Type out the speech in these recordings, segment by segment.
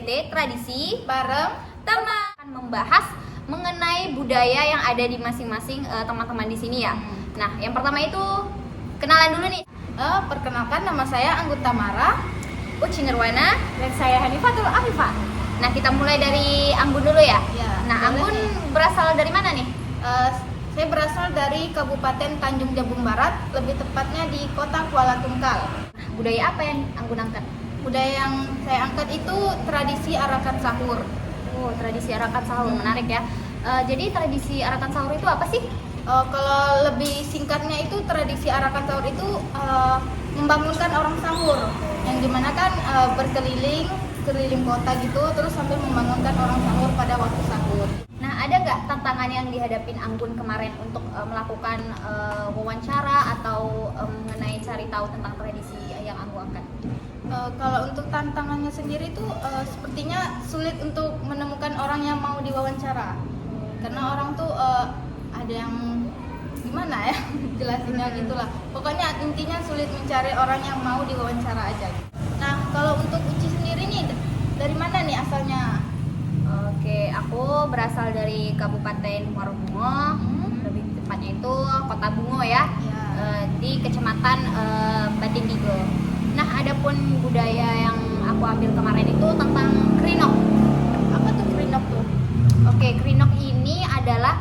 TT Tradisi bareng teman akan membahas mengenai budaya yang ada di masing-masing teman-teman di sini ya. Nah, yang pertama itu kenalan dulu nih. perkenalkan, nama saya Anggun Tamara Uci Nirwana. dan saya Hanifatul Afifah. Nah, kita mulai dari Anggun dulu ya. Ya, Nah, boleh Anggun nih. berasal dari mana nih? Saya berasal dari Kabupaten Tanjung Jabung Barat, lebih tepatnya di Kota Kuala Tungkal. Nah, budaya apa yang Anggun angkat? Budaya yang saya angkat itu tradisi arakan sahur. Oh, tradisi arakan sahur, menarik ya. Jadi tradisi arakan sahur itu apa sih? Kalau lebih singkatnya itu tradisi arakan sahur itu membangunkan orang sahur, yang dimana kan keliling kota gitu, terus sambil membangunkan orang sahur pada waktu sahur. Nah, ada nggak tantangan yang dihadapin Anggun kemarin untuk melakukan wawancara atau mengenai cari tahu tentang tradisi yang Anggun angkat? Kalau untuk tantangannya sendiri tuh sepertinya sulit untuk menemukan orang yang mau diwawancara, karena orang tuh ada yang gimana ya jelasinnya gitulah. Pokoknya intinya sulit mencari orang yang mau diwawancara aja. Nah, kalau untuk Uci sendiri nih dari mana nih asalnya? Oke, aku berasal dari Kabupaten Muaro Bungo, lebih tepatnya itu Kota Bungo ya, Ya. di Kecamatan Batindigo. Nah, adapun budaya yang aku ambil kemarin itu tentang Krinok. Apa tuh Krinok tuh? Oke, Krinok ini adalah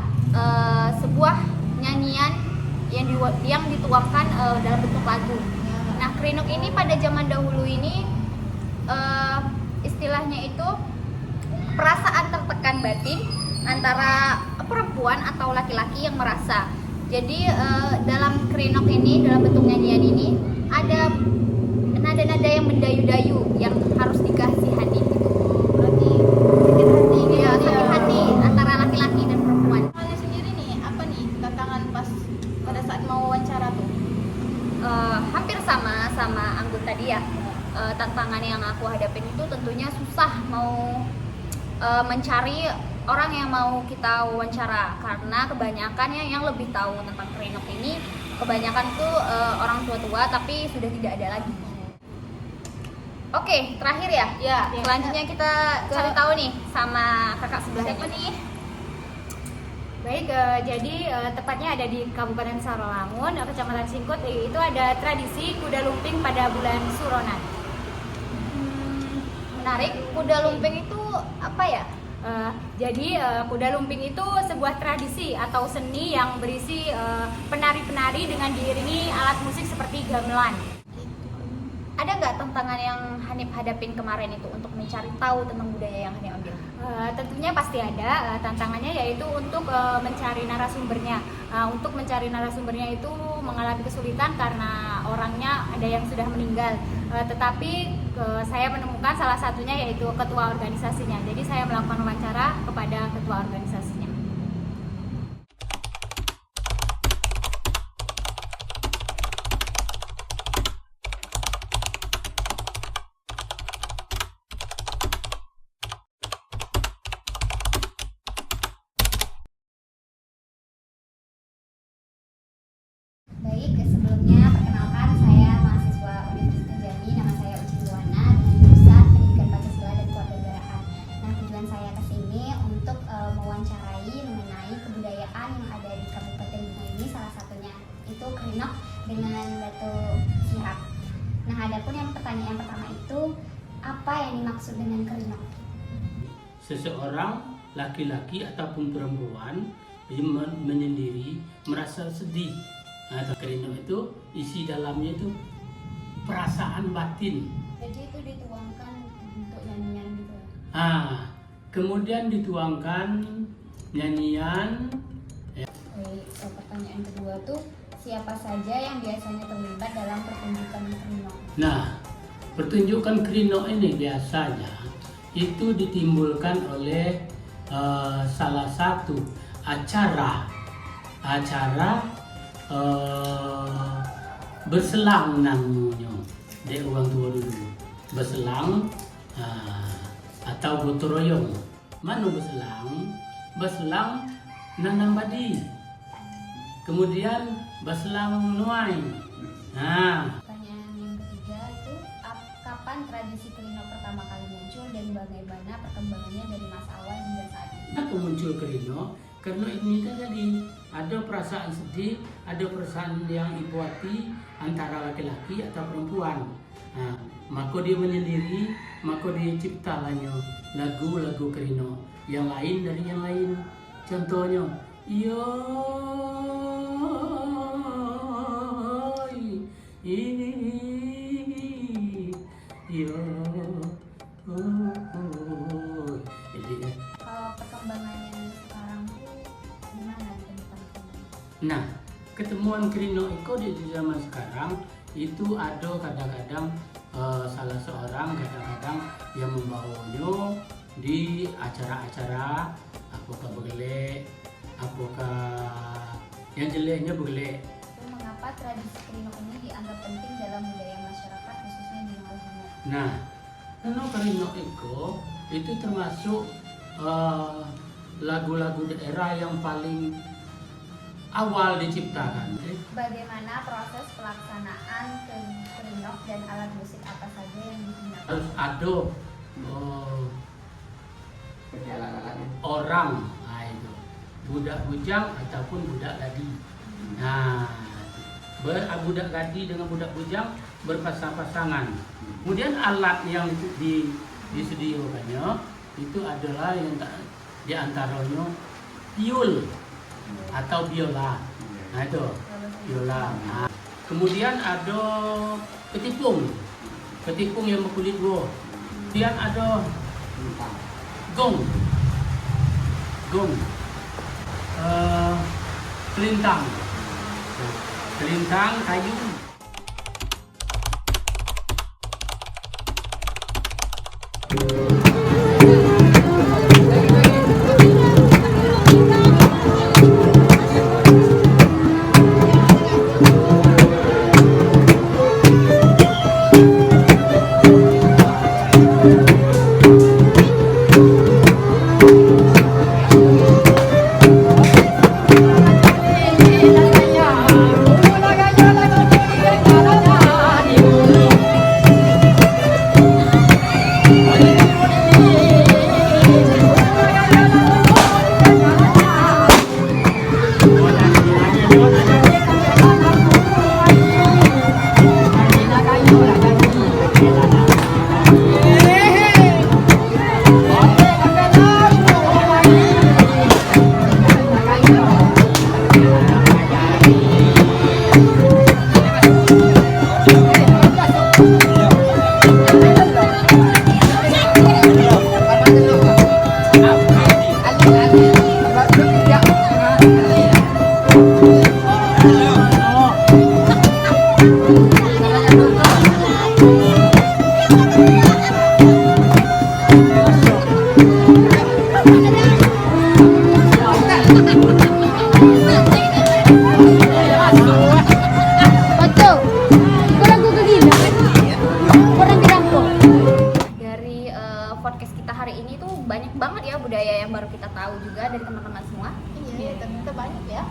sebuah nyanyian yang dituangkan dalam bentuk lagu. Nah, Krinok ini pada zaman dahulu ini istilahnya itu perasaan tertekan batin antara perempuan atau laki-laki yang merasa. Jadi dalam Krinok ini, dalam bentuk nyanyian ini ada nada-nada yang mendayu-dayu yang harus dikasihani gitu. Berarti sakit hati gitu Ya, sakit hati antara laki-laki dan perempuan. Soalnya sendiri nih, apa nih tantangan pas pada saat mau wawancara tuh? Hampir sama Anggun tadi ya. Tantangan yang aku hadapin itu tentunya susah mau mencari orang yang mau kita wawancara, karena kebanyakannya yang lebih tahu tentang Krinok ini kebanyakan tuh orang tua-tua tapi sudah tidak ada lagi. Oke, terakhir ya. Ya, Selanjutnya kita cari tahu nih sama kakak sebelahnya. siapa nih? Baik, jadi tepatnya ada di Kabupaten Sarawangun, Kecamatan Singkut, itu ada tradisi kuda lumping pada bulan Suronan. Menarik. Kuda lumping itu apa ya? Jadi kuda lumping itu sebuah tradisi atau seni yang berisi penari-penari dengan diiringi alat musik seperti gamelan. Ada nggak tantangan yang Hanif hadapin kemarin itu untuk mencari tahu tentang budaya yang Hanif ambil? Tentunya pasti ada tantangannya, yaitu untuk mencari narasumbernya. Untuk mencari narasumbernya itu mengalami kesulitan karena orangnya ada yang sudah meninggal. Tetapi saya menemukan salah satunya yaitu ketua organisasinya. Jadi saya melakukan wawancara kepada ketua organisasinya. Baik, sebelumnya perkenalkan saya mahasiswa Universitas Jambi, nama saya Uci Nirwana dengan jurusan Pendidikan Pancasila dan Kewarganegaraan. Nah, tujuan saya ke sini untuk mewawancarai mengenai kebudayaan yang ada di Kabupaten Bungo ini, salah satunya itu Krinok dengan Batu Sirap. Nah, adapun yang pertanyaan pertama itu, apa yang dimaksud dengan Krinok? Seseorang laki-laki ataupun perempuan menyendiri merasa sedih. Nah, Krinok itu isi dalamnya itu perasaan batin. Jadi itu dituangkan untuk nyanyian gitu. Kemudian dituangkan nyanyian. Baik, pertanyaan kedua tuh, siapa saja yang biasanya terlibat dalam pertunjukan Krinok? Nah, pertunjukan Krinok ini biasanya itu ditimbulkan oleh salah satu acara berselang namanya dari orang tua dulu, berselang atau gotong royong. Mana berselang nanam padi, kemudian berselang nuai. Pertanyaan yang ketiga itu, kapan tradisi Krinok pertama kali muncul dan bagaimana perkembangannya dari masa awal hingga saat ini. Kenapa muncul Kerino? Karena ini tadi ada perasaan sedih, ada perasaan yang ibu hati antara laki-laki atau perempuan. Nah, maka dia menyendiri, maka dia ciptalanya lagu-lagu Kerino yang lain dari yang lain. Contohnya, yo jadi Kalau perkembangannya sekarang tuh gimana ditemukan? nah, ketemuan Kerino itu di zaman sekarang itu ada kadang-kadang salah seorang kadang-kadang yang membawanya di acara-acara, apakah begelek, apakah yang jeleknya begelek. Itu mengapa tradisi Kerino ini dianggap penting dalam budaya masyarakat khususnya di Malabar? Nah, Kerino itu termasuk lagu-lagu daerah yang paling awal diciptakan. Bagaimana proses pelaksanaan Kerino dan alat musik apa saja yang digunakan? Harus ada orang, nah itu budak bujang ataupun budak gadi. Nah, budak gadi dengan budak bujang berpasang-pasangan. Kemudian alat yang disediakannya itu adalah yang diantaranya piul atau biola. Nah itu biola. Nah, kemudian ada ketipung yang berkulit buah. Kemudian ada gong, kelintang kayu. Dari podcast kita hari ini tuh banyak banget ya budaya yang baru kita tahu juga dari teman-teman semua. Iya, ternyata banyak ya.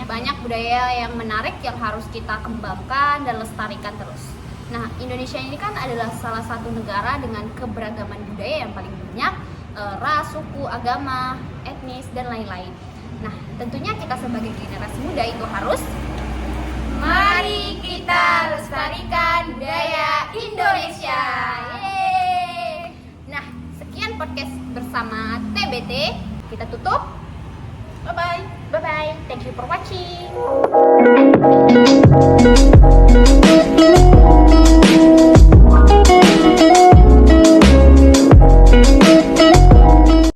Banyak budaya yang menarik yang harus kita kembangkan dan lestarikan terus. Nah, Indonesia ini kan adalah salah satu negara dengan keberagaman budaya yang paling banyak, ras, suku, agama, etnis, dan lain-lain. Nah, tentunya kita sebagai generasi muda itu harus mari kita lestarikan budaya Indonesia. Yeay. Nah, sekian podcast bersama TBT. Kita tutup. Bye-bye. Bye-bye. Thank you for watching.